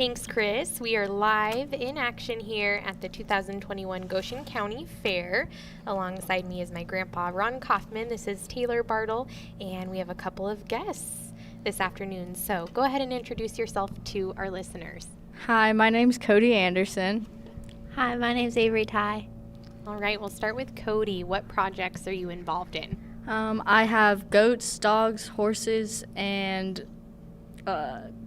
Thanks, Chris. We are live in action here at the 2021 Goshen County Fair. Alongside me is my grandpa, Ron Kaufman. This is Taylor Bartle, and we have a couple of guests this afternoon. So go ahead and introduce yourself to our listeners. Hi, my name's Cody Anderson. Hi, my name's Avery Tai. All right, we'll start with Cody. What projects are you involved in? I have goats, dogs, horses, and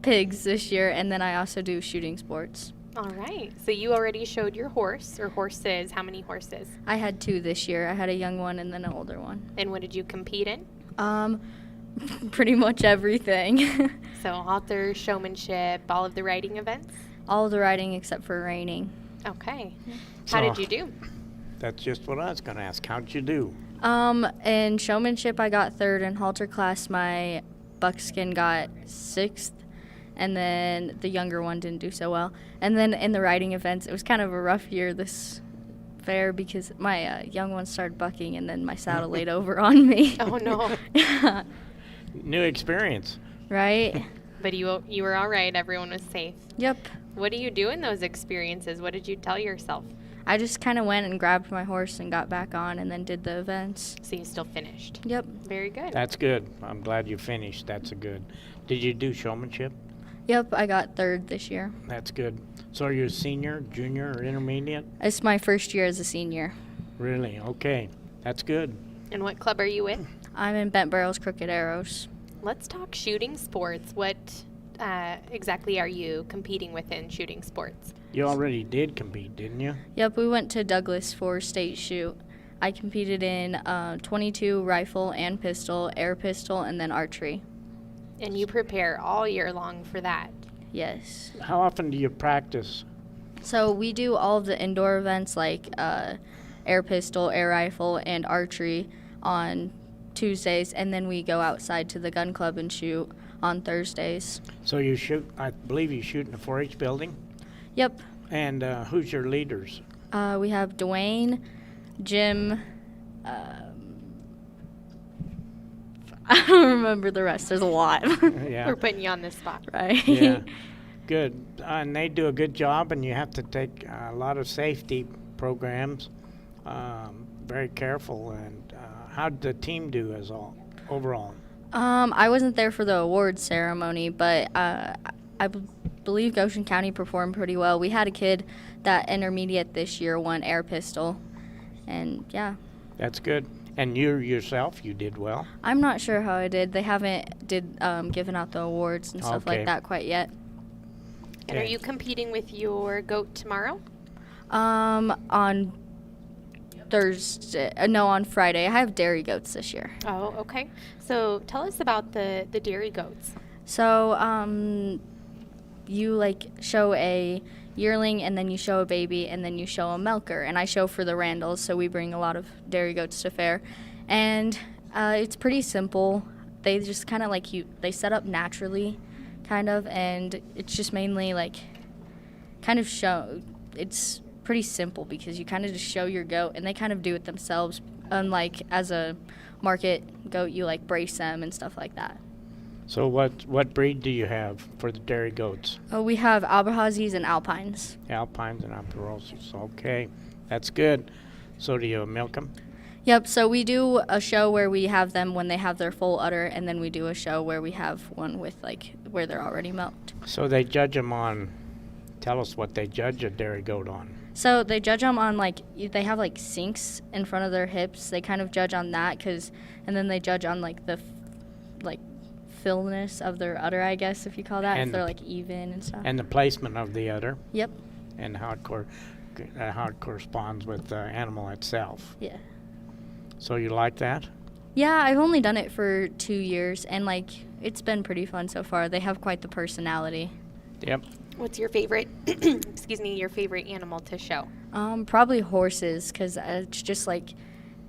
pigs this year, and then I also do shooting sports. All right. So you already showed your horse or horses. How many horses? I had 2 this year. I had a young one and then an older one. And what did you compete in? Pretty much everything. So author, showmanship, all of the riding events? All of the riding except for reining. Okay. How did you do? That's just what I was going to ask. How'd you do? In showmanship, I got 3rd. In halter class, my buckskin got 6th, and then the younger one didn't do so well. And then in the riding events, it was kind of a rough year this fair because my young one started bucking, and then my saddle laid over on me. Oh, no. New experience. Right? But you were all right. Everyone was safe. Yep. What do you do in those experiences? What did you tell yourself? I just kind of went and grabbed my horse and got back on and then did the events. So you still finished? Yep. Very good. That's good. I'm glad you finished. That's a good. Did you do showmanship? Yep, I got 3rd this year. That's good. So are you a senior, junior, or intermediate? It's my first year as a senior. Really? Okay. That's good. And what club are you with? I'm in Bent Barrels Crooked Arrows. Let's talk shooting sports. What exactly are you competing with in shooting sports? You already did compete, didn't you? Yep, we went to Douglas for state shoot. I competed in 22 rifle and pistol, air pistol, and then archery. And you prepare all year long for that? Yes. How often do you practice? So we do all of the indoor events like air pistol, air rifle, and archery on Tuesdays, and then we go outside to the gun club and shoot on Thursdays. So you shoot, I believe you shoot in the 4-H building? Yep. And who's your leaders? We have Dwayne, Jim, I don't remember the rest. There's a lot. Yeah. We're putting you on the spot. Right. Yeah. Good. And they do a good job, and you have to take a lot of safety programs. Very careful. And how did the team do overall? I wasn't there for the awards ceremony, but I believe Goshen County performed pretty well. We had a kid that intermediate this year won air pistol, and yeah. That's good. And you yourself, you did well? I'm not sure how I did. They haven't given out the awards and stuff Okay. like that quite yet. And are Okay. you competing with your goat tomorrow? On Thursday, no, on Friday. I have dairy goats this year. Oh, okay. So tell us about the dairy goats. So, you show a yearling, and then you show a baby, and then you show a milker. And I show for the Randalls, so we bring a lot of dairy goats to fair. And it's pretty simple. They just kind of they set up naturally, kind of, and it's just mainly it's pretty simple because you kind of just show your goat, and they kind of do it themselves. Unlike as a market goat, you brace them and stuff like that. So what breed do you have for the dairy goats? We have Alberhazis and Alpines. Alpines and Alperosis. Okay, that's good. So do you milk them? Yep, so we do a show where we have them when they have their full udder, and then we do a show where we have one with where they're already milked. So they judge them on, tell us what they judge a dairy goat on. So they judge them on they have sinks in front of their hips. They kind of judge on that and then they judge on the fillness of their udder, I guess, if you call that, And if they're even and stuff. And the placement of the udder. Yep. And how it corresponds with the animal itself. Yeah. So you like that? Yeah, I've only done it for 2 years, and it's been pretty fun so far. They have quite the personality. Yep. What's your favorite, your favorite animal to show? Probably horses, because it's just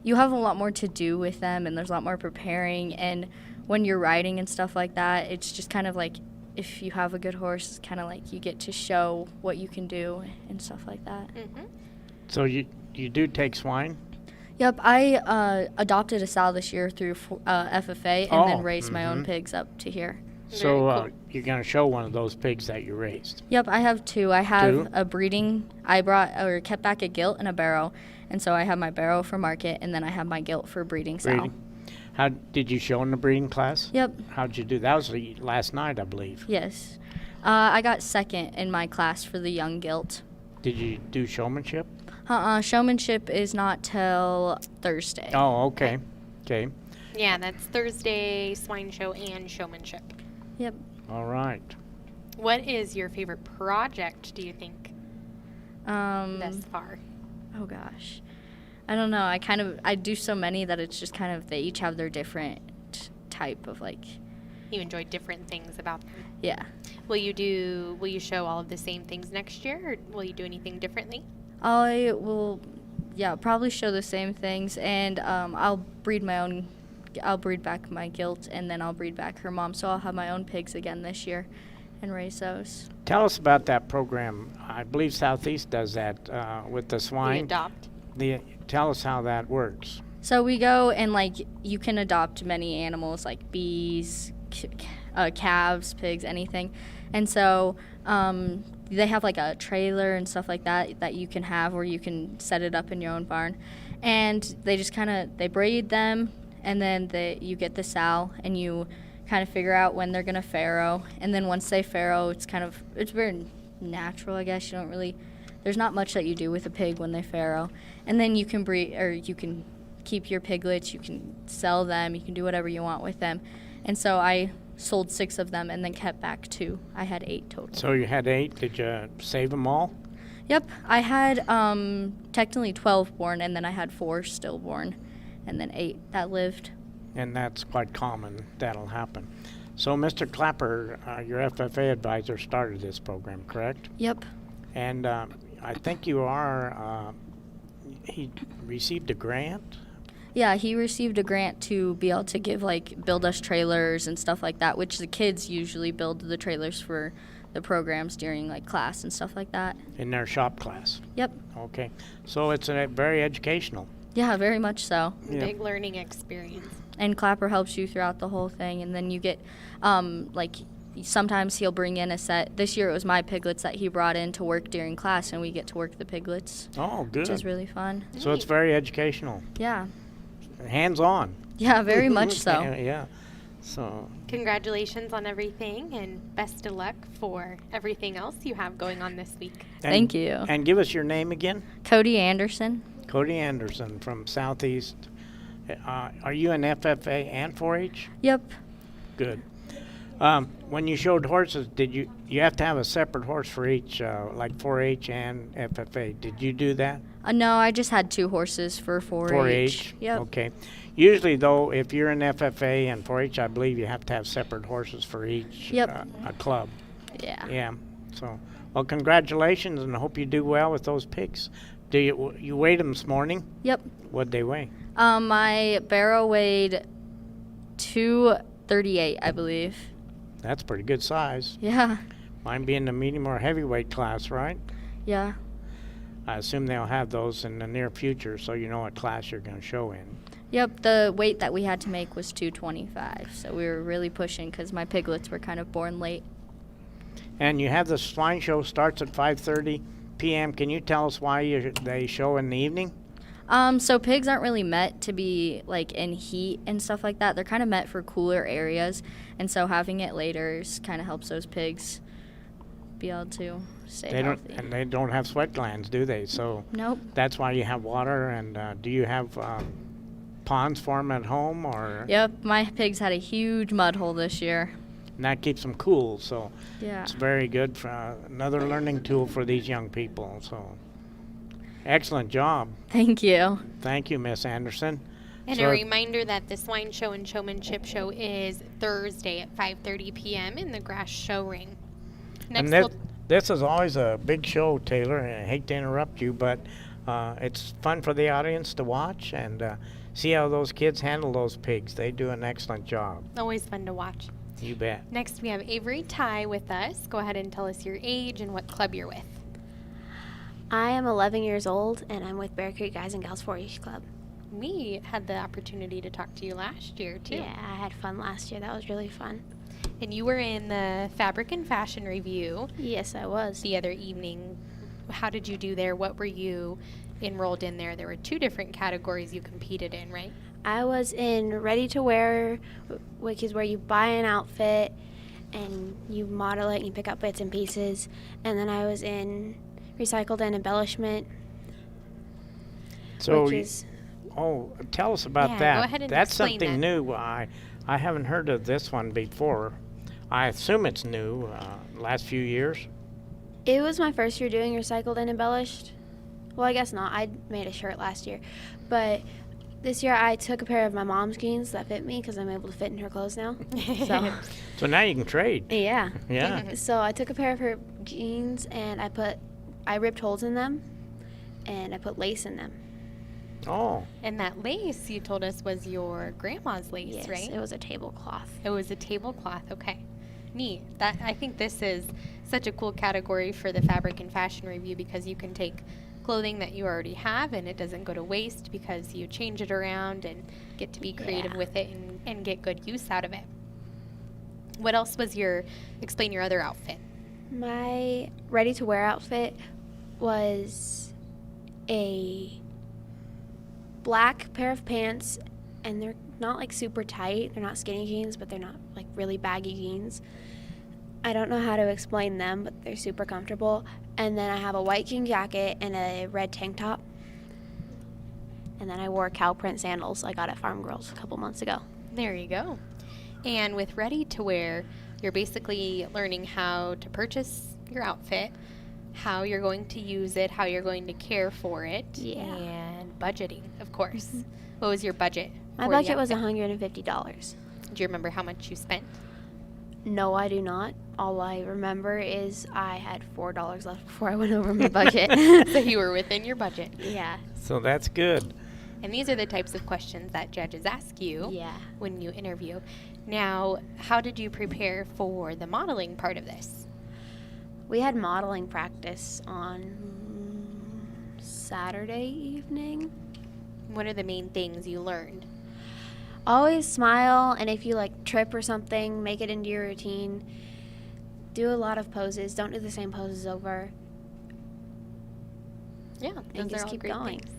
you have a lot more to do with them, and there's a lot more preparing, and when you're riding and stuff like that, it's just kind of if you have a good horse, it's kind of you get to show what you can do and stuff like that. Mm-hmm. So you do take swine? Yep, I adopted a sow this year through FFA and then raised my own pigs up to here. So Very cool. you're going to show one of those pigs that you raised. Yep, I have two. I have Two? a breeding. I brought or kept back a gilt and a barrow, and so I have my barrow for market, and then I have my gilt for breeding sow. Breeding. How did you show in the breeding class? Yep. How'd you do? That was last night, I believe. Yes. I got second in my class for the young gilt. Did you do showmanship? Showmanship is not till Thursday. Oh, okay. Okay. Yeah, that's Thursday, swine show and showmanship. Yep. All right. What is your favorite project, do you think, thus far? Oh gosh, I don't know. I do so many that it's just kind of they each have their different type of like. You enjoy different things about them. Yeah. Will you show all of the same things next year, or will you do anything differently? I will, yeah, probably show the same things, and I'll breed my own. I'll breed back my gilt, and then I'll breed back her mom. So I'll have my own pigs again this year, and raise those. Tell us about that program. I believe Southeast does that with the The swine. adopt. Tell us how that works. So we go and like you can adopt many animals like bees, calves, pigs, anything, and so they have like a trailer and stuff like that you can have, or you can set it up in your own barn, and they just they breed them, and then you get the sow, and you kind of figure out when they're gonna farrow, and then once they farrow, it's very natural, I guess. There's not much that you do with a pig when they farrow, and then you can breed, or you can keep your piglets, you can sell them, you can do whatever you want with them, and so I sold 6 of them and then kept back 2. I had 8 total. So you had 8. Did you save them all? Yep, I had technically 12 born, and then I had 4 stillborn, and then 8 that lived. And that's quite common. That'll happen. So Mr. Clapper, your FFA advisor, started this program, correct? Yep. And I think you are, he received a grant? Yeah, he received a grant to be able to build us trailers and stuff like that, which the kids usually build the trailers for the programs during class and stuff like that. In their shop class? Yep. Okay. So it's very educational. Yeah, very much so. Yeah. Big learning experience. And Clapper helps you throughout the whole thing, and then you get sometimes he'll bring in a set. This year it was my piglets that he brought in to work during class, and we get to work the piglets, Oh, good. which is really fun. So it's very educational. Yeah. Hands-on. Yeah, very much so. Yeah. So Congratulations on everything, and best of luck for everything else you have going on this week. Thank you. And give us your name again. Cody Anderson. Cody Anderson from Southeast. Are you an FFA and 4-H? Yep. Good. When you showed horses, did you have to have a separate horse for each, like 4-H and FFA? Did you do that? No, I just had 2 horses for 4-H. 4-H? Yep. Okay. Usually, though, if you're an FFA and 4-H, I believe you have to have separate horses for each Yep. A club. Yeah. Yeah. So, well, congratulations, and I hope you do well with those pigs. Do you weighed them this morning? Yep. What'd they weigh? My barrow weighed 238, I believe. That's pretty good size. Yeah. Mine being the medium or heavyweight class, right? Yeah. I assume they'll have those in the near future, so you know what class you're going to show in. Yep, the weight that we had to make was 225, so we were really pushing because my piglets were kind of born late. And you have the swine show starts at 5:30 p.m. Can you tell us why they show in the evening? So pigs aren't really meant to be in heat and stuff like that. They're kind of meant for cooler areas, and so having it later kind of helps those pigs be able to stay healthy. They don't have sweat glands, do they? So Nope. that's why you have water. And do you have ponds for them at home, or? Yep, my pigs had a huge mud hole this year. And that keeps them cool. So Yeah. it's very good for another learning tool for these young people. So excellent job. Thank you. Thank you, Miss Anderson. And So- a reminder that the swine show and showmanship show is Thursday at 5:30 p.m. in the grass show ring. Next, And this is always a big show, Taylor, and I hate to interrupt you, but it's fun for the audience to watch and see how those kids handle those pigs. They do an excellent job. always fun to watch. You bet. Next, we have Avery Tai with us. Go ahead and tell us your age and what club you're with. I am 11 years old, and I'm with Bear Creek Guys and Gals 4-H Club. we had the opportunity to talk to you last year, too. Yeah, I had fun last year. That was really fun. And you were in the Fabric and Fashion Review Yes, I was. the other evening. How did you do there? What were you enrolled in there? There were 2 different categories you competed in, right? I was in ready to wear, which is where you buy an outfit and you model it and you pick up bits and pieces. And then I was in recycled and embellishment, So, which is tell us about Yeah, that. go ahead and That's explain something that. new. I haven't heard of this one before. I assume it's new. Last few years. it was my first year doing recycled and embellished. Well, I guess not. I made a shirt last year. But this year I took a pair of my mom's jeans that fit me because I'm able to fit in her clothes now. So, So now you can trade. yeah. Yeah. So I took a pair of her jeans and I ripped holes in them and I put lace in them. Oh, And that lace you told us was your grandma's lace, Yes, right? it was a tablecloth. It was a tablecloth. Okay. Neat. I think this is such a cool category for the Fabric and Fashion Review because you can take clothing that you already have and it doesn't go to waste because you change it around and get to be creative Yeah. with it and get good use out of it. What else was explain your other outfit? My ready to wear outfit was a black pair of pants, and they're not like super tight. They're not skinny jeans, but they're not like really baggy jeans. I don't know how to explain them, but they're super comfortable. And then I have a white jean jacket and a red tank top. And then I wore cow print sandals I got at Farm Girls a couple months ago. There you go. And with ready to wear, you're basically learning how to purchase your outfit, how you're going to use it, how you're going to care for it, Yeah. and budgeting, of course. What was your budget? My for the budget was outfit? $150. Do you remember how much you spent? No, I do not. All I remember is I had $4 left before I went over my budget. So you were within your budget. Yeah. so that's good. And these are the types of questions that judges ask you Yeah. when you interview. Now, how did you prepare for the modeling part of this? We had modeling practice on Saturday evening. What are the main things you learned? Always smile, and if you like trip or something, make it into your routine. Do a lot of poses. Don't do the same poses over. Yeah, those just are all keep great going. things.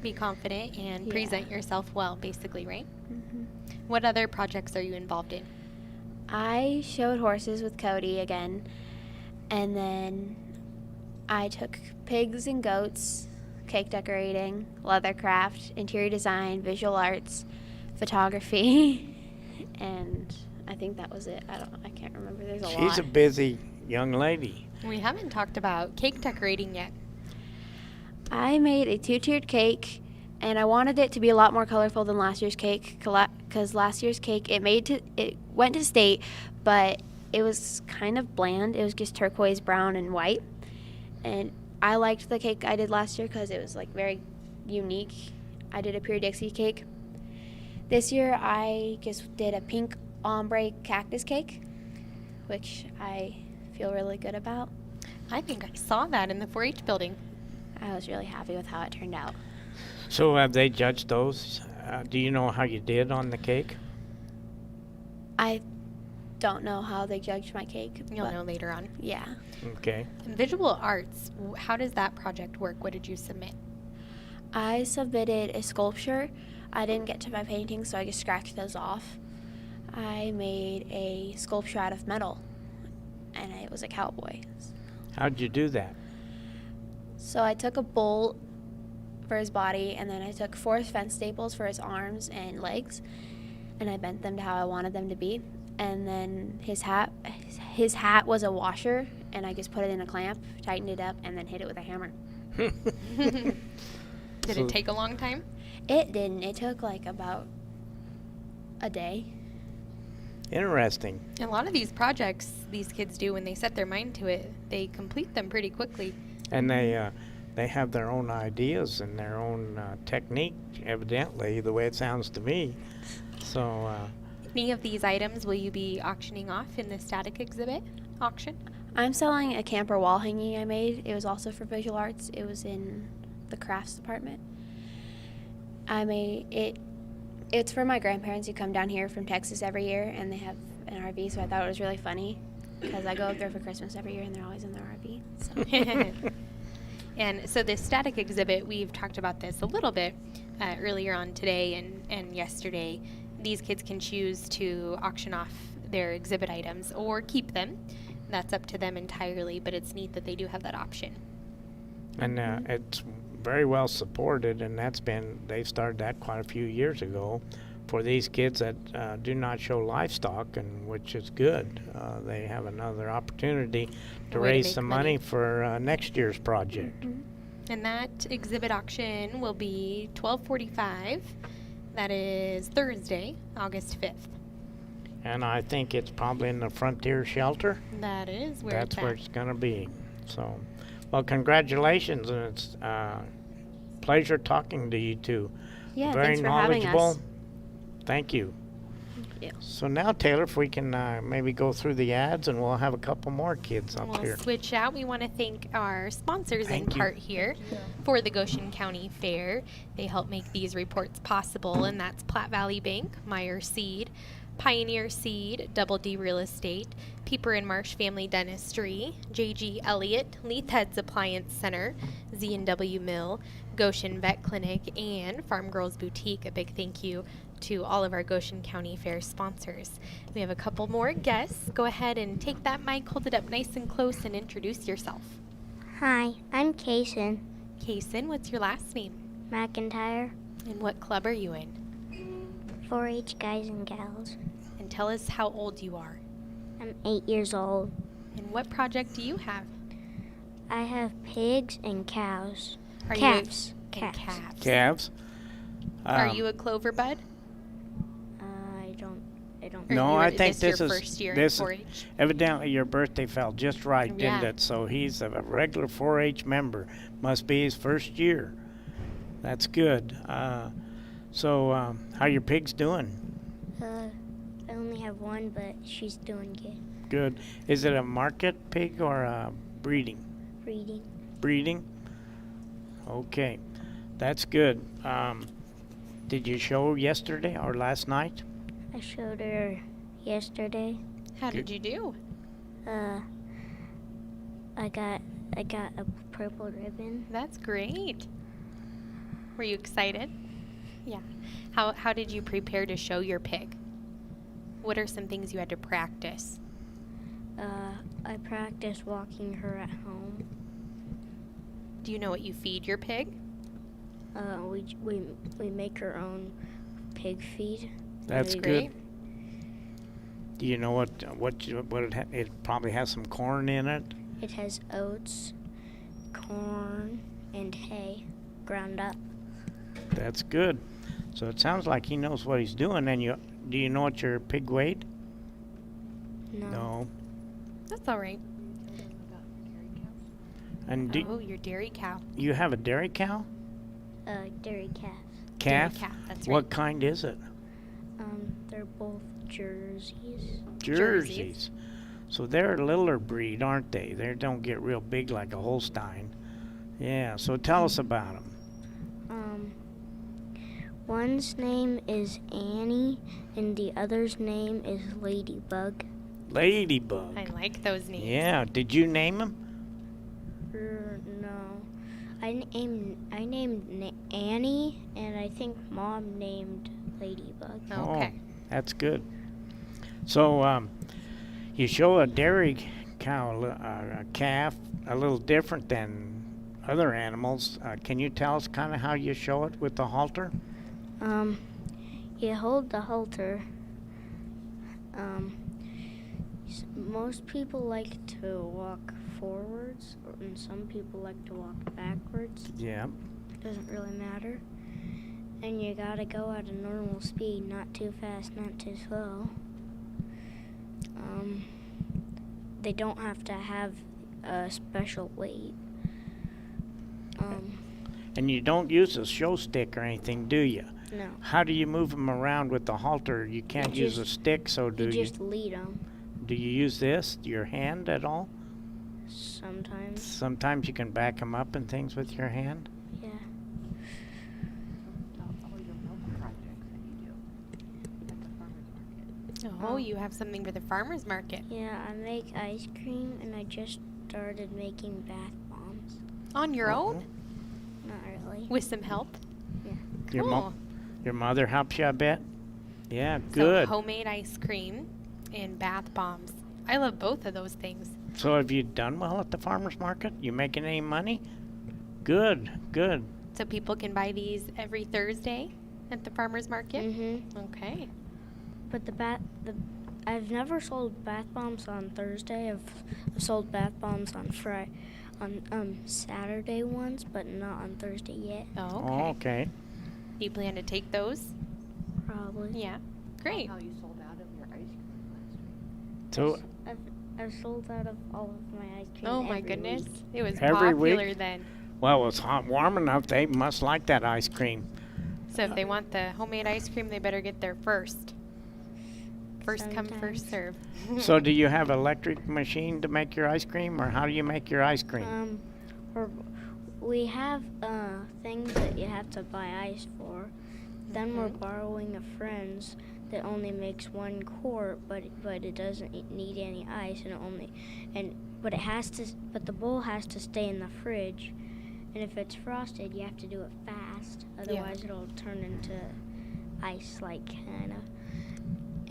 Be confident and Yeah. present yourself well, basically, right? hmm What other projects are you involved in? I showed horses with Cody again, and then I took pigs and goats, cake decorating, leather craft, interior design, visual arts, photography, and I think that was it. I can't remember. There's a lot. She's a busy young lady. We haven't talked about cake decorating yet. I made a 2-tiered cake, and I wanted it to be a lot more colorful than last year's cake, because last year's cake it went to state, but it was kind of bland. It was just turquoise, brown, and white, and I liked the cake I did last year because it was like very unique. I did a pure Dixie cake. This year I just did a pink ombre cactus cake, which I feel really good about. I think I saw that in the 4-H building. I was really happy with how it turned out. So have they judged those? Do you know how you did on the cake? I don't know how they judged my cake. You'll but know later on. Yeah. Okay. And visual arts, how does that project work? What did you submit? I submitted a sculpture. I didn't get to my painting, so I just scratched those off. I made a sculpture out of metal, and it was a cowboy. How'd you do that? So I took a bolt for his body, and then I took 4 fence staples for his arms and legs, and I bent them to how I wanted them to be. And then his hat was a washer, and I just put it in a clamp, tightened it up, and then hit it with a hammer. Did So- it take a long time? It didn't. It took like about a day. Interesting. A lot of these projects these kids do when they set their mind to it, they complete them pretty quickly. And they have their own ideas and their own technique, evidently, the way it sounds to me. So, Any of these items will you be auctioning off in the static exhibit auction? I'm selling a camper wall hanging I made. It was also for visual arts. It was in the crafts department. I made it. It's for my grandparents who come down here from Texas every year, and they have an RV. So I thought it was really funny because I go up there for Christmas every year, and they're always in their RV. So. And so this static exhibit, we've talked about this a little bit earlier on today and yesterday. These kids can choose to auction off their exhibit items or keep them. That's up to them entirely, but it's neat that they do have that option. And it's very well supported, and they started that quite a few years ago for these kids that do not show livestock, and which is good. They have another opportunity to raise some money for next year's project. And that exhibit auction will be 12:45. That is Thursday, August 5th. And I think it's probably in the Frontier Shelter. That is where That's it's where at. it's going to be. So, well, congratulations, and it's pleasure talking to you two. Yeah, Very thanks for having knowledgeable. us. Thank you. Yeah. So now, Taylor, if we can maybe go through the ads, and we'll have a couple more kids up We'll here. switch out. We want to thank our sponsors Thank in you. part here for the Goshen County Fair. They help make these reports possible, and that's Platte Valley Bank, Meyer Seed, Pioneer Seed, Double D Real Estate, Pieper and Marsh Family Dentistry, J.G. Elliott, Leith Heads Appliance Center, Z&W Mill, Goshen Vet Clinic, and Farm Girls Boutique. A big thank you to all of our Goshen County Fair sponsors. We have a couple more guests. Go ahead and take that mic, hold it up nice and close, and introduce yourself. Hi, I'm Kason Kason, what's your last name? McIntyre, And what club are you in? 4-H guys and gals. And tell us how old you are. I'm 8 years old. And what project do you have? I have pigs and cows. Are Calves. You and Calves. calves. Calves? Are you a clover bud? I don't. Or No, you I were- think this this your is first year this in 4-H. evidently your birthday fell just right, didn't Yeah. it? So he's a regular 4-H member. Must be his first year. That's good. So how your pigs doing? I only have one, but she's doing good. Good. Is it a market pig or a breeding? Reading. Breeding? Okay, that's good. Did you show yesterday or last night? I showed her yesterday. How did you do? I got a purple ribbon. That's great. Were you excited? Yeah. How did you prepare to show your pig? What are some things you had to practice? I practiced walking her at home. Do you know what you feed your pig? We make her own pig feed. That's Really good. great. Do you know what it probably has some corn in it? It has oats, corn, and hay ground up. That's good. So it sounds like he knows what he's doing. And do you know what your pig weighed? No. That's all right. And Oh, your dairy cow. you have a dairy cow? Dairy calf. Calf? Dairy calf, that's What right. kind is it? They're both jerseys. Jerseys. So they're a littler breed, aren't they? They don't get real big like a Holstein. Yeah, so tell us about them. One's name is Annie, and the other's name is Ladybug. Ladybug. I like those names. Yeah, did you name them? No, I named Annie, and I think Mom named Ladybug. Okay. Oh, that's good. So you show a dairy cow, a calf, a little different than other animals. Can you tell us kind of how you show it with the halter? You hold the halter. Most people like to walk forwards, and some people like to walk backwards. Yeah. Doesn't really matter. And you gotta go at a normal speed, not too fast, not too slow. They don't have to have a special weight. And you don't use a show stick or anything, do you? No. How do you move them around with the halter? You can't use a stick, so do You you? just lead them Do you use this, your hand at all? sometimes. Sometimes you can back them up and things with your hand. Yeah. Oh, you have something for the farmer's market. Yeah, I make ice cream, and I just started making bath bombs. On your own? Not really. With some help? Your, Cool. your mother helps you, I bet? Yeah, So good. homemade ice cream and bath bombs. I love both of those things. So have you done well at the farmer's market? You making any money? Good, good. So people can buy these every Thursday at the farmer's market? Mm-hmm. Okay. But I've never sold bath bombs on Thursday. I've sold bath bombs on Saturday once, but not on Thursday yet. Oh, okay. Oh, okay. Do you plan to take those? Probably. Yeah. Great. How you sold out of your ice cream last week. So I've sold out of all of my ice cream. Oh my every goodness. week. It was Every popular week? then. well, it's hot, warm enough. They must like that ice cream. So if they want the homemade ice cream, they better get there first. First come, first serve. So do you have electric machine to make your ice cream, or how do you make your ice cream? We have things that you have to buy ice for. Then we're borrowing a friend's that only makes 1 quart, but it doesn't need any ice, but the bowl has to stay in the fridge. And if it's frosted, you have to do it fast, otherwise it'll turn into ice, like kind of.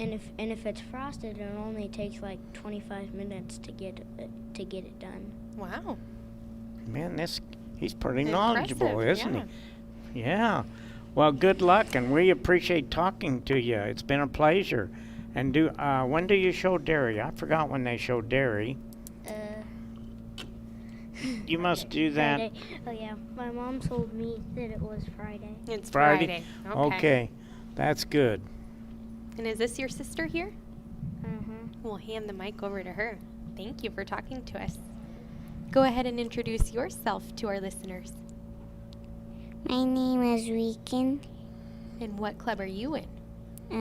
And if it's frosted, it only takes like 25 minutes to get it done. Wow. Man, he's pretty Impressive, knowledgeable, isn't yeah. he? Yeah. Well, good luck, and we appreciate talking to you. It's been a pleasure. And when do you show dairy? I forgot when they show dairy. You must do that. Friday. Oh yeah, my mom told me that it was Friday. It's Friday? Friday. Okay, that's good. And is this your sister here? Mm-hmm. We'll hand the mic over to her. Thank you for talking to us. Go ahead and introduce yourself to our listeners. My name is Weekend. And what club are you in? She's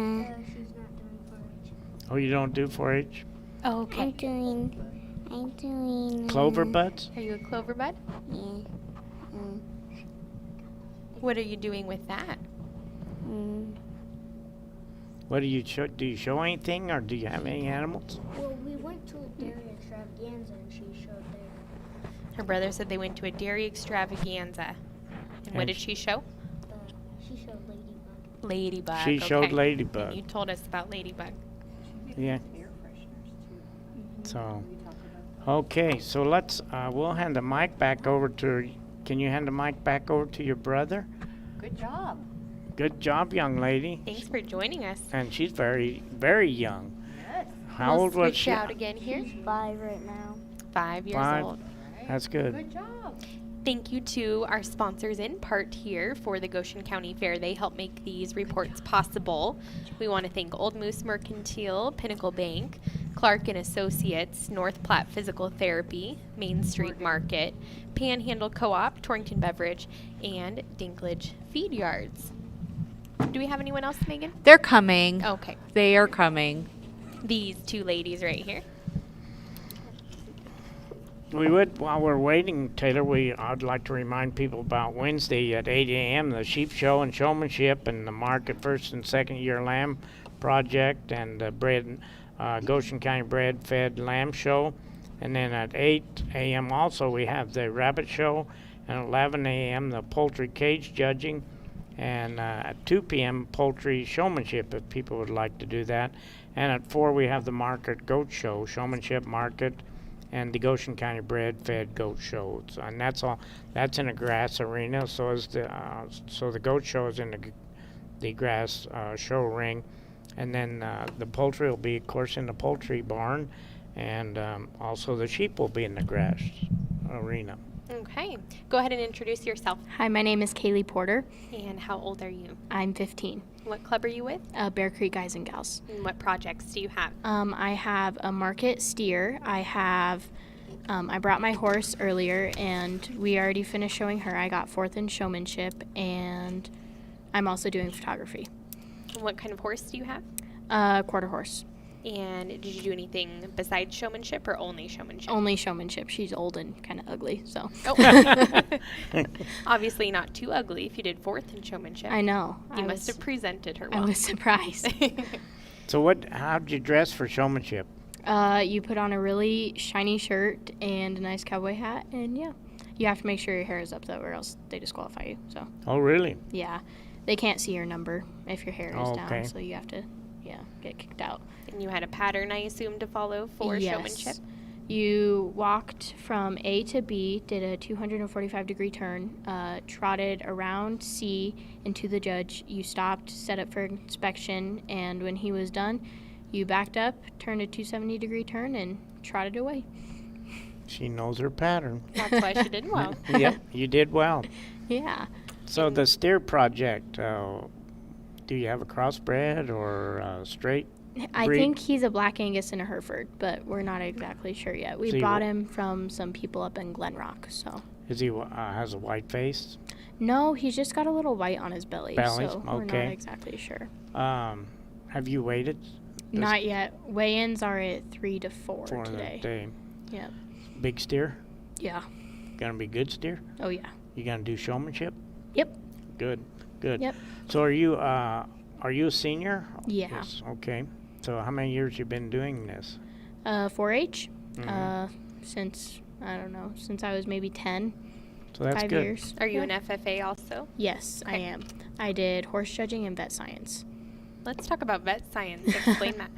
not doing 4-H. Oh, you don't do 4-H? Oh, okay. I'm doing Clover buds? Are you a clover bud? Yeah. Mm, What are you doing with that? What do you show? Do you show anything, or do you have any animals? Well, we went to a dairy extravaganza and she showed there. Her brother said they went to a dairy extravaganza. And what And did she show? She showed Ladybug. Ladybug. She showed okay. Ladybug. And you told us about Ladybug. Yeah. Air fresheners too. So, We talked about okay, so we'll hand the mic back over to, can you hand the mic back over to your brother? good job. Good job, young lady. Thanks for joining us. And she's very, very young. Yes. How We'll old was switch she? out again here. She's 5 right now. 5 years 5. old. That's good. Good job. Thank you to our sponsors in part here for the Goshen County Fair. They help make these reports possible. We want to thank Old Moose Mercantile, Pinnacle Bank, Clark and Associates, North Platte Physical Therapy, Main Street Market, Panhandle Co-op, Torrington Beverage, and Dinklage Feed Yards. Do we have anyone else, Megan? They're coming. Okay. They are coming. These 2 ladies right here. We would, while we're waiting, Taylor, I'd like to remind people about Wednesday at 8 a.m., the Sheep Show and Showmanship and the Market First and Second Year Lamb Project and the Goshen County Bread Fed Lamb Show. And then at 8 a.m. also we have the Rabbit Show, and at 11 a.m. the Poultry Cage Judging, and at 2 p.m. Poultry Showmanship if people would like to do that. And at 4 we have the Market Goat Show, Showmanship Market, and the Goshen County Bread Fed Goat Show. And that's all. That's in a grass arena. So is the goat show is in the grass show ring, and then the poultry will be, of course, in the poultry barn, and also the sheep will be in the grass arena. Okay. Go ahead and introduce yourself. Hi, my name is Kaylee Porter. And how old are you? I'm 15. What club are you with? Bear Creek Guys and Gals. And what projects do you have? I have a market steer. I brought my horse earlier, and we already finished showing her. I got 4th in showmanship, and I'm also doing photography. What kind of horse do you have? Quarter horse. And did you do anything besides showmanship or only showmanship? Only showmanship. She's old and kind of ugly, so. Oh. Obviously not too ugly if you did 4th in showmanship. I know. You must have presented her I well. was surprised. So how'd you dress for showmanship? You put on a really shiny shirt and a nice cowboy hat, and yeah. You have to make sure your hair is up, though, or else they disqualify you. So, Oh, really? yeah. They can't see your number if your hair is Okay. down, so you have to, get kicked out. And you had a pattern, I assume, to follow for showmanship? You walked from A to B, did a 245-degree turn, trotted around C into the judge. You stopped, set up for inspection, and when he was done, you backed up, turned a 270-degree turn, and trotted away. She knows her pattern. That's why she did well. Yep, you did well. Yeah. So the steer project, do you have a crossbred or straight? I breed? think he's a Black Angus and a Hereford, but we're not exactly sure yet. We So you bought wa- him from some people up in Glen Rock, so. Is he has a white face? No, he's just got a little white on his belly, Belly, so we're not okay. exactly sure. Have you waited? Not yet. Weigh-ins are at 3 to 4 for today. the day? Yep. Big steer? Yeah. Gonna be good steer? Oh, yeah. You gonna do showmanship? Yep. Good, good. Yep. So are you a senior? Yeah. Yes, okay. So how many years you been doing this? 4-H, Mhm. since, I don't know, since I was maybe 10, So that's 5 good. years. Are you Yeah. an FFA also? Yes, I Okay. am. I did horse judging and vet science. Let's talk about vet science. Explain that.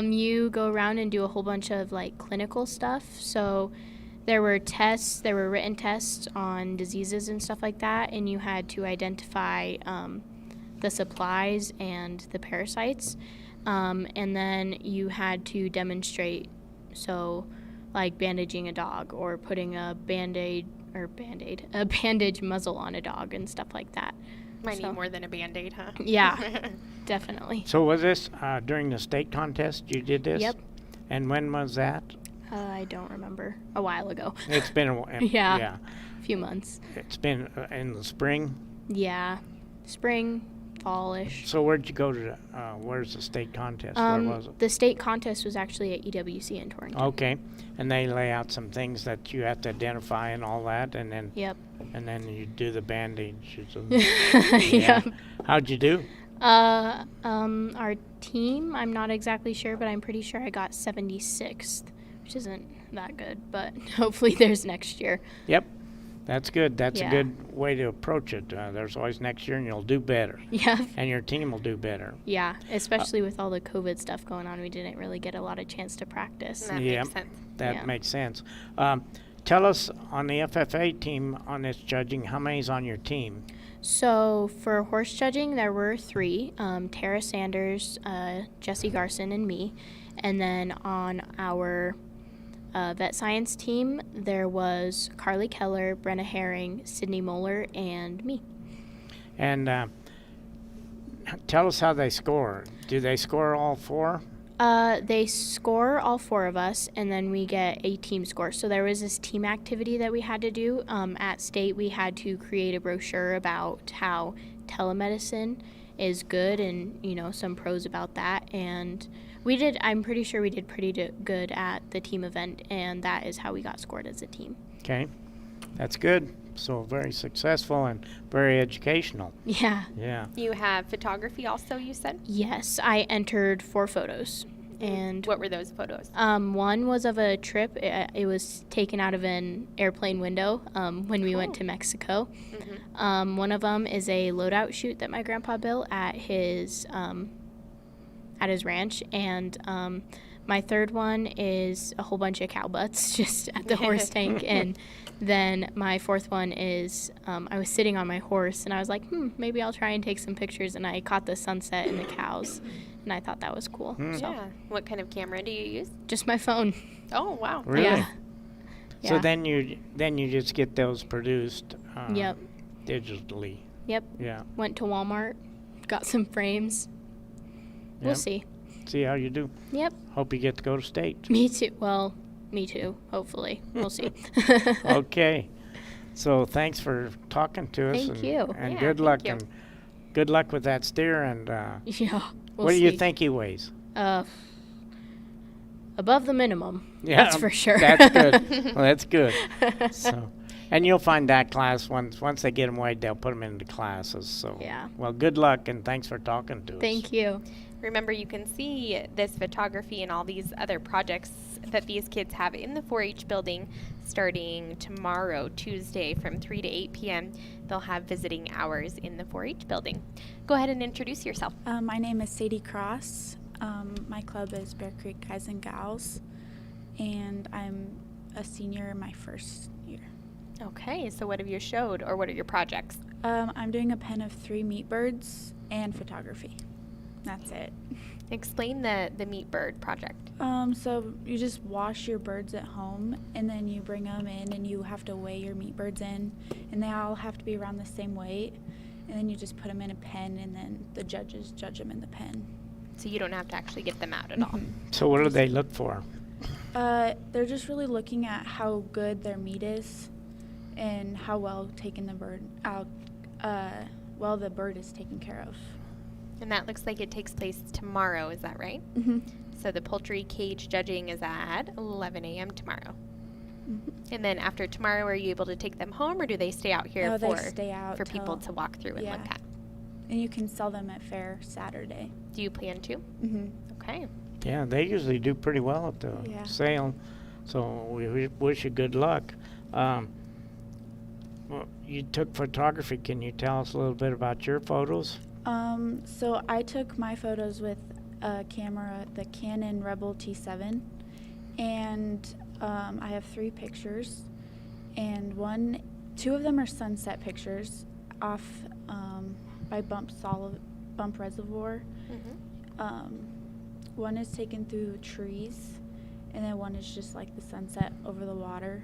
You go around and do a whole bunch of like clinical stuff. So there were written tests on diseases and stuff like that, and you had to identify the supplies and the parasites. And then you had to demonstrate, so like bandaging a dog or putting a a bandage muzzle on a dog and stuff like that. Might So- need more than a Band-Aid, huh? Yeah, definitely. So was this during the state contest you did this? Yep. And when was that? I don't remember. A while ago. It's been a while. Yeah. Yeah. A few months. It's been in the spring. Yeah. Spring, fallish. So where'd you go to? Where's the state contest? Where was it? The state contest was actually at EWC in Torrington. Okay. And they lay out some things that you have to identify and all that, and then Yep. you do the bandages. Yep. How'd you do? Our team, I'm not exactly sure, but I'm pretty sure I got 76th, which isn't that good, but hopefully there's next year. Yep. That's good. That's Yeah. a good way to approach it. There's always next year, and you'll do better. Yeah. And your team will do better. Yeah, especially with all the COVID stuff going on, we didn't really get a lot of chance to practice. That Yeah. makes sense. That Yeah. makes sense. Tell us on the FFA team on this judging, how many's on your team? So for horse judging, there were 3, Tara Sanders, Jesse Garson, and me. And then on our vet science team, there was Carly Keller, Brenna Herring, Sydney Moeller, and me. And tell us how they score. Do they score all 4? They score all 4 of us, and then we get a team score. So there was this team activity that we had to do. At state, we had to create a brochure about how telemedicine is good and, some pros about that. And I'm pretty sure we did pretty good at the team event, and that is how we got scored as a team. Okay. That's good. So very successful and very educational. Yeah. Yeah. You have photography also, you said? Yes, I entered 4 photos. And What were those photos? one was of a trip. It was taken out of an airplane window when we went to Mexico. Mm-hmm. One of them is a loadout chute that my grandpa built at his ranch, and my third one is a whole bunch of cow butts just at the horse tank, and then my 4th one is I was sitting on my horse, and I was like, maybe I'll try and take some pictures, and I caught the sunset and the cows, and I thought that was cool. So Yeah. What kind of camera do you use? just my phone. Oh, wow. Really? Yeah. So Yeah. then you just get those produced Yep. digitally. Yep. Yeah. Went to Walmart, got some frames. We'll Yep. see. See how you do. Yep. Hope you get to go to state. Me too. Well, me too. Hopefully. We'll see. Okay. So thanks for talking to us. Thank and, you. And Yeah, good thank luck you. and good luck with that steer. And Yeah. We'll what do see. you think he weighs? Above the minimum. Yeah, That's for sure. That's good. Well, that's good. So, and you'll find that class once they get them weighed, they'll put them into classes. So Yeah. Well, good luck and thanks for talking to us. Thank you. Remember, you can see this photography and all these other projects that these kids have in the 4-H building starting tomorrow, Tuesday, from 3 to 8 p.m. They'll have visiting hours in the 4-H building. Go ahead and introduce yourself. My name is Sadie Cross. My club is Bear Creek Guys and Gals, and I'm a senior in my first year. Okay, so what have you showed, or what are your projects? I'm doing a pen of 3 meat birds and photography. That's it. Explain the meat bird project. So you just wash your birds at home, and then you bring them in, and you have to weigh your meat birds in, and they all have to be around the same weight, and then you just put them in a pen, and then the judges judge them in the pen. So you don't have to actually get them out at all. So what do they look for? They're just really looking at how good their meat is, and how well taken the bird out, well the bird is taken care of. And that looks like it takes place tomorrow, is that right? Mm-hmm. So the poultry cage judging is at 11 a.m. tomorrow. And then after tomorrow, are you able to take them home, or do they stay out here No, they stay out for people till- to walk through and yeah. look at? And you can sell them at fair Saturday. Do you plan to? Mm-hmm. Okay. Yeah, they usually do pretty well at the Yeah. sale. So we wish you good luck. Well, you took photography. Can you tell us a little bit about your photos? So I took my photos with a camera, the Canon Rebel T7, and I have 3 pictures, and 2 of them are sunset pictures off by Bump Reservoir. One is taken through trees, and then one is just like the sunset over the water.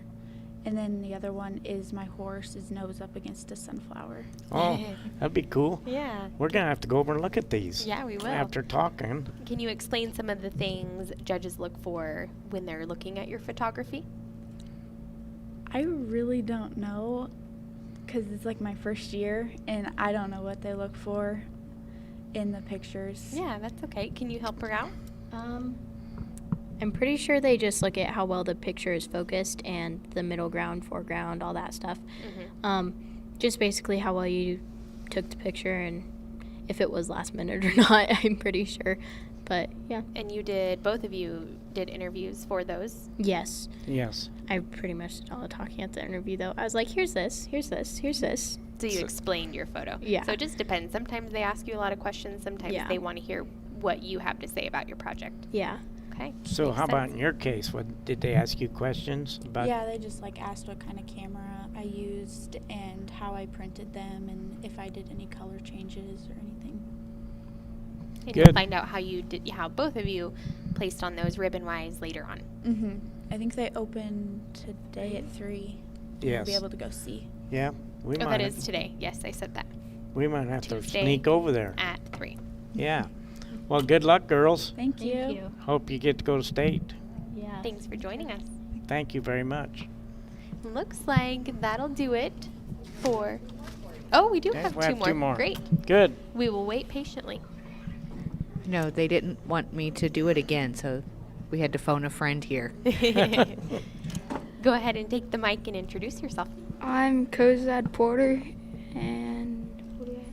And then the other one is my horse's nose up against a sunflower. Oh, that'd be cool. Yeah. We're going to have to go over and look at these. Yeah, we will. After talking. Can you explain some of the things judges look for when they're looking at your photography? I really don't know, because it's like my first year, and I don't know what they look for in the pictures. Yeah, that's okay. Can you help her out? I'm pretty sure they just look at how well the picture is focused and the middle ground, foreground, all that stuff. Just basically how well you took the picture and if it was last minute or not, I'm pretty sure. But yeah. And both of you did interviews for those? Yes. Yes. I pretty much did all the talking at the interview, though. I was like, here's this, here's this, here's this. So you explained your photo. Yeah. So it just depends. Sometimes they ask you a lot of questions. Sometimes Yeah. they want to hear what you have to say about your project. Yeah. Okay. So Makes how about sense. in your case? What did they ask you questions about? Yeah, they just like asked what kind of camera I used and how I printed them and if I did any color changes or anything. And Good. you'll find out how both of you placed on those ribbon-wise later on. Mm-hmm. I think they open today at 3. Yes. We'll be able to go see. Yeah. We Oh, might that is today. Yes, I said that. We might have Tuesday. to sneak over there. At 3. Yeah. Well, good luck, girls. Thank you. Hope you get to go to state. Yeah. Thanks for joining us. Thank you very much. Looks like that'll do it for... Oh, we do Okay, have we 2 have more. 2 more. Great. Good. We will wait patiently. No, they didn't want me to do it again, so we had to phone a friend here. Go ahead and take the mic and introduce yourself. I'm Kozad Porter, and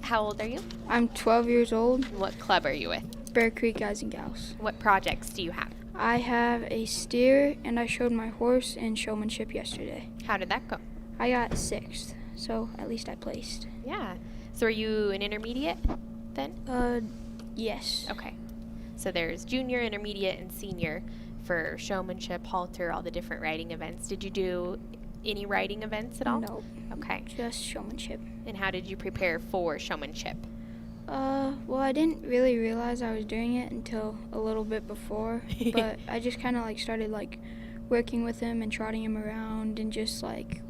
How old are you? I'm 12 years old. What club are you with? Bear Creek Guys and Gals. What projects do you have? I have a steer, and I showed my horse in Showmanship yesterday. How did that go? I got 6th, so at least I placed. Yeah. So are you an intermediate then? Yes. Okay. So there's junior, intermediate, and senior for showmanship, halter, all the different riding events. Did you do any riding events at all? No, Okay. just Showmanship. And how did you prepare for showmanship? Well, I didn't really realize I was doing it until a little bit before, but I just kind of started working with him and trotting him around and just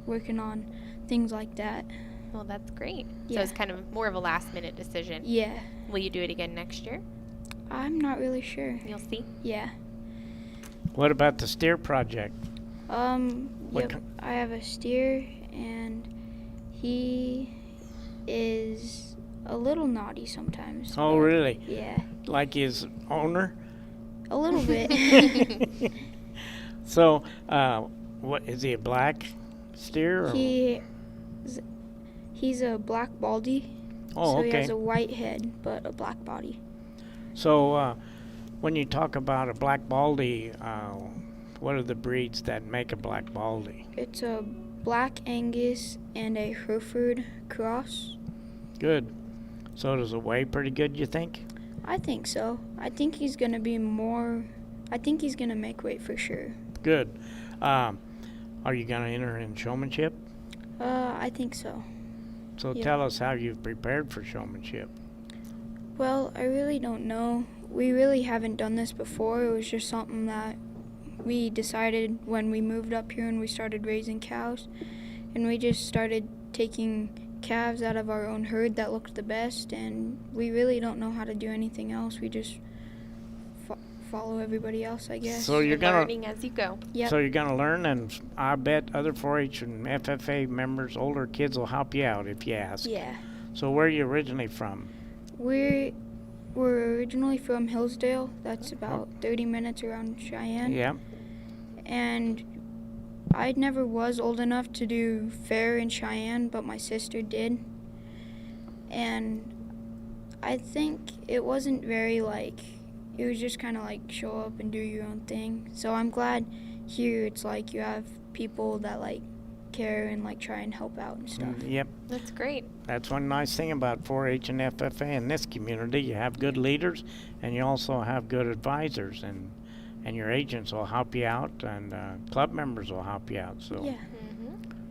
working on things like that. Well, that's great. So Yeah. it's kind of more of a last minute decision. Yeah. Will you do it again next year? I'm not really sure. You'll see. Yeah. What about the steer project? What Yep. I have a steer, and he is a little naughty sometimes. Oh, but really? Yeah. Like his owner? A little bit. So, what is he, a black steer? Or? He's a black baldy. Oh, so okay. he has a white head, but a black body. So, when you talk about a black baldy, what are the breeds that make a black baldy? It's a Black Angus and a Hereford cross. Good. So does it weigh pretty good, you think? I think so. I think he's going to make weight for sure. Good. Are you going to enter in showmanship? I think so. So Yeah. tell us how you've prepared for showmanship. Well, I really don't know. We really haven't done this before. It was just something that we decided when we moved up here and we started raising cows. And we just started taking calves out of our own herd that looked the best. And we really don't know how to do anything else. We just follow everybody else, I guess. So you're gonna learning as you go. Yep. So you're gonna learn, and I bet other 4-H and FFA members, older kids, will help you out if you ask. Yeah. So where are you originally from? We're originally from Hillsdale. That's about 30 minutes around Cheyenne. Yeah. And I never was old enough to do fair in Cheyenne, but my sister did. And I think it wasn't very it was just kind of show up and do your own thing. So I'm glad here it's you have people that care and try and help out and stuff. Yep. That's great. That's one nice thing about 4-H and FFA in this community. You have good leaders, and you also have good advisors, and your agents will help you out, and club members will help you out. So, Yeah.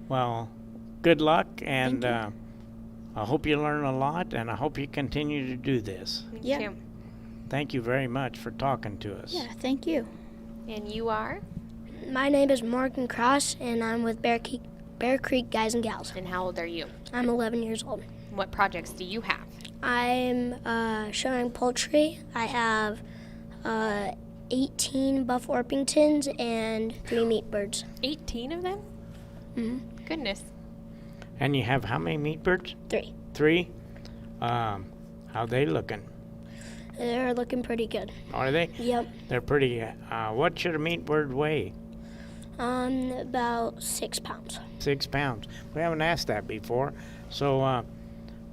well, good luck, and Thank I hope you learn a lot, and I hope you continue to do this. Me Yeah. too. Thank you very much for talking to us. Yeah, thank you. And you are? My name is Morgan Cross, and I'm with Bear Creek Guys and Gals. And how old are you? I'm 11 years old. What projects do you have? I'm showing poultry. I have 18 Buff Orpingtons and 3 meat birds. 18 of them? Mm-hmm. Goodness. And you have how many meat birds? 3. 3? How they looking? They're looking pretty good. Are they? Yep. They're pretty. What should a meat bird weigh? About 6 pounds. 6 pounds. We haven't asked that before. So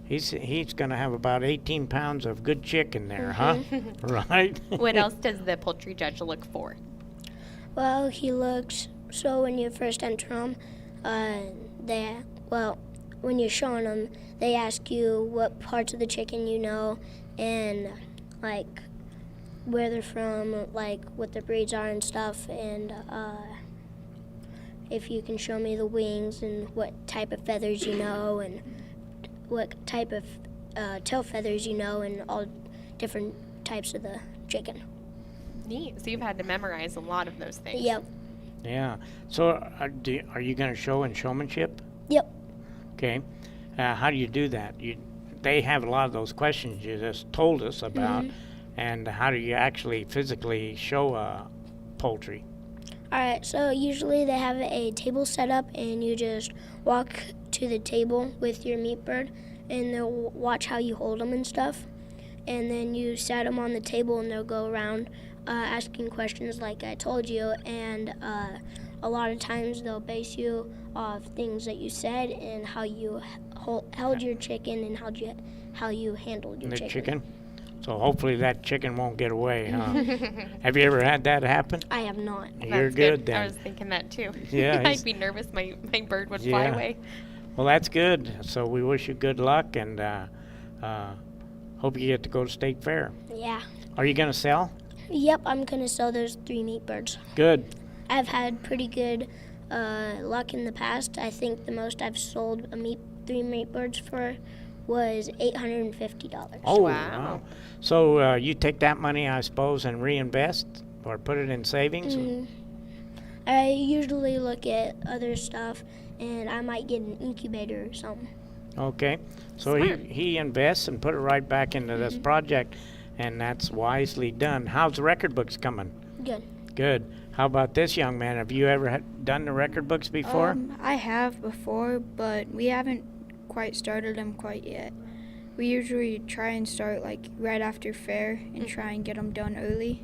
he's going to have about 18 pounds of good chicken there, huh? Right? What else does the poultry judge look for? Well, he looks, so when you first enter them, when you're showing them, they ask you what parts of the chicken you know and where they're from, what the breeds are and stuff, and if you can show me the wings and what type of feathers you know and what type of tail feathers you know and all different types of the chicken. Neat. So you've had to memorize a lot of those things. Yep. Yeah. So are you going to show in showmanship? Yep. Okay. How do you do that? They have a lot of those questions you just told us about. Mhm. And how do you actually physically show poultry? All right, so usually they have a table set up and you just walk to the table with your meat bird and they'll watch how you hold them and stuff. And then you set them on the table and they'll go around asking questions like I told you, and a lot of times they'll base you off things that you said and how you held your chicken and how you handled your chicken. So hopefully that chicken won't get away, huh? Have you ever had that happen? I have not. You're That's good then. I was thinking that too. Yeah, I'd be nervous my bird would fly Yeah. away. Well, that's good. So we wish you good luck, and hope you get to go to State Fair. Yeah. Are you going to sell? Yep, I'm going to sell those 3 meat birds. Good. I've had pretty good luck in the past. I think the most I've sold 3 meat birds for was $850. Oh, wow. So you take that money, I suppose, and reinvest or put it in savings? I usually look at other stuff, and I might get an incubator or something. Okay. So he invests and put it right back into this project, and that's wisely done. How's the record books coming? Good. Good. How about this young man? Have you ever done the record books before? I have before, but we haven't quite started them quite yet. We usually try and start right after fair and try and get them done early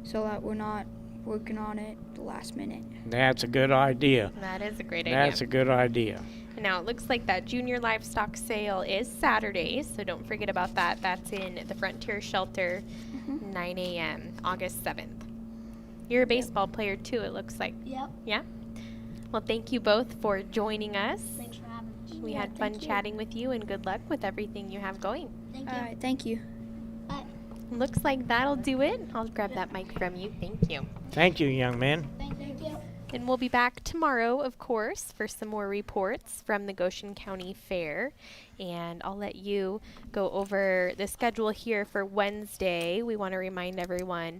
so that we're not working on it the last minute. That's a good idea. That is a great idea. That's a good idea. Now, it looks like that junior livestock sale is Saturday, so don't forget about that. That's in the Frontier Shelter 9 a.m., August 7th. You're a baseball player too, it looks like. Yep. Yeah? Well, thank you both for joining us. Thanks for having us. We Yeah, had fun thank you. chatting with you, and good luck with everything you have going. Thank All you. right, thank you. Bye. Looks like that'll do it. I'll grab that mic from you. Thank you. Thank you, young man. Thank you. And we'll be back tomorrow, of course, for some more reports from the Goshen County Fair. And I'll let you go over the schedule here for Wednesday. We want to remind everyone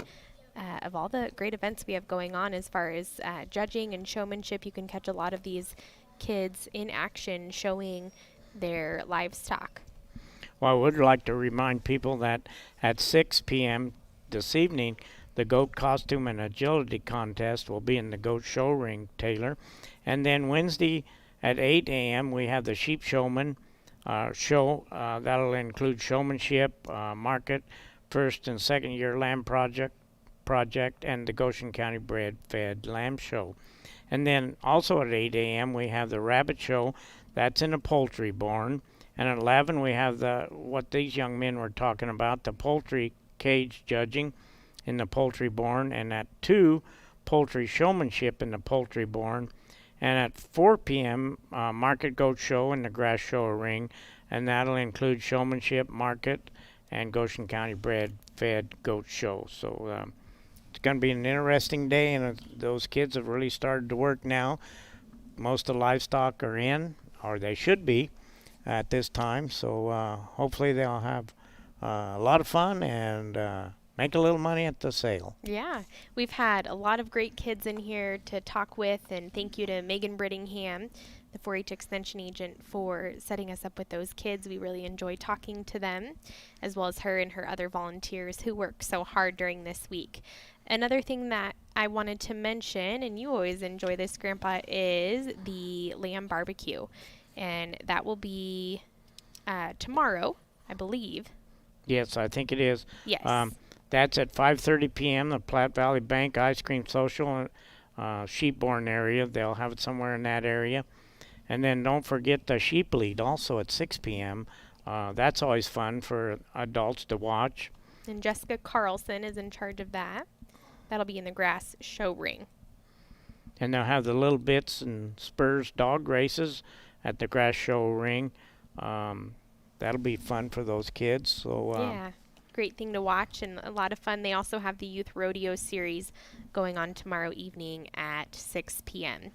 of all the great events we have going on as far as judging and showmanship. You can catch a lot of these kids in action showing their livestock. Well, I would like to remind people that at 6 p.m. this evening, the goat costume and agility contest will be in the goat show ring, Taylor. And then Wednesday at 8 a.m., we have the sheep showman show. That'll include showmanship, market, first and second year lamb project, and the Goshen County bred fed lamb show. And then also at 8 a.m., we have the rabbit show. That's in the poultry barn. And at 11, we have what these young men were talking about, the poultry cage judging in the poultry barn. And at 2, poultry showmanship in the poultry barn. And at 4 p.m., market goat show in the grass show ring. And that'll include showmanship, market, and Goshen County bred fed goat show. So it's going to be an interesting day, and those kids have really started to work now. Most of the livestock are in, or they should be, at this time. So hopefully they'll have a lot of fun and make a little money at the sale. Yeah, we've had a lot of great kids in here to talk with, and thank you to Megan Brittingham, the 4-H Extension agent, for setting us up with those kids. We really enjoy talking to them, as well as her and her other volunteers who work so hard during this week. Another thing that I wanted to mention, and you always enjoy this, Grandpa, is the lamb barbecue. And that will be tomorrow, I believe. Yes, I think it is. Yes. That's at 5:30 p.m., the Platte Valley Bank Ice Cream Social, Sheepborn area. They'll have it somewhere in that area. And then don't forget the Sheep Lead, also at 6 p.m. That's always fun for adults to watch. And Jessica Carlson is in charge of that. That'll be in the grass show ring. And they'll have the Little Bits and Spurs dog races at the grass show ring. That'll be fun for those kids. So yeah, great thing to watch and a lot of fun. They also have the Youth Rodeo Series going on tomorrow evening at 6 p.m.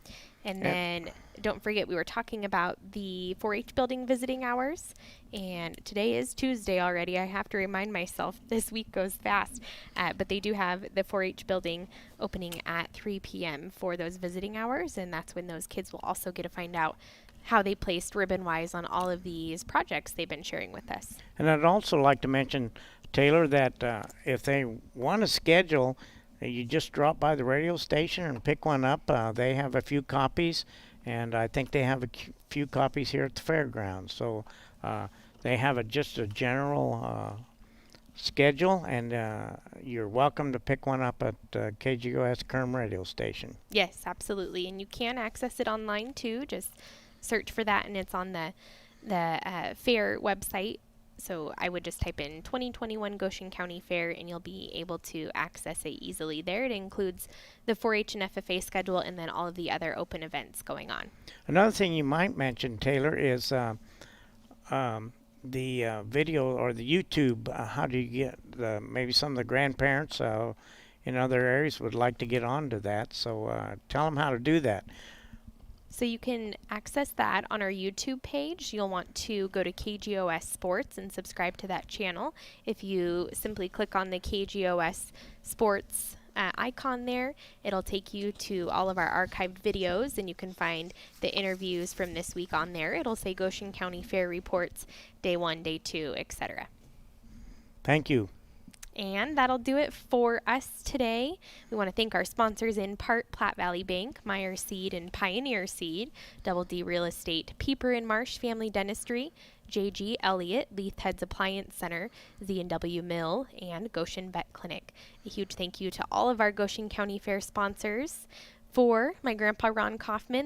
And then don't forget, we were talking about the 4-H building visiting hours, and today is Tuesday already. I have to remind myself, this week goes fast. But they do have the 4-H building opening at 3 p.m. for those visiting hours, and that's when those kids will also get to find out how they placed ribbon-wise on all of these projects they've been sharing with us. And I'd also like to mention, Taylor, that if they want to schedule, you just drop by the radio station and pick one up. They have a few copies, and I think they have a few copies here at the fairgrounds. So they have just a general schedule, and you're welcome to pick one up at KGOS Kerm radio station. Yes, absolutely. And you can access it online too. Just search for that, and it's on the fair website. So I would just type in 2021 Goshen County Fair, and you'll be able to access it easily there. It includes the 4-H and FFA schedule and then all of the other open events going on. Another thing you might mention, Taylor, is the video or the YouTube. How do you get maybe some of the grandparents in other areas would like to get onto that. So tell them how to do that. So you can access that on our YouTube page. You'll want to go to KGOS Sports and subscribe to that channel. If you simply click on the KGOS Sports icon there, it'll take you to all of our archived videos, and you can find the interviews from this week on there. It'll say Goshen County Fair Reports, Day 1, Day 2, etc. Thank you. And that'll do it for us today. We want to thank our sponsors in part, Platte Valley Bank, Meyer Seed and Pioneer Seed, Double D Real Estate, Pieper and Marsh Family Dentistry, J.G. Elliott, Leith Heads Appliance Center, Z&W Mill, and Goshen Vet Clinic. A huge thank you to all of our Goshen County Fair sponsors. For my grandpa, Ron Kaufman,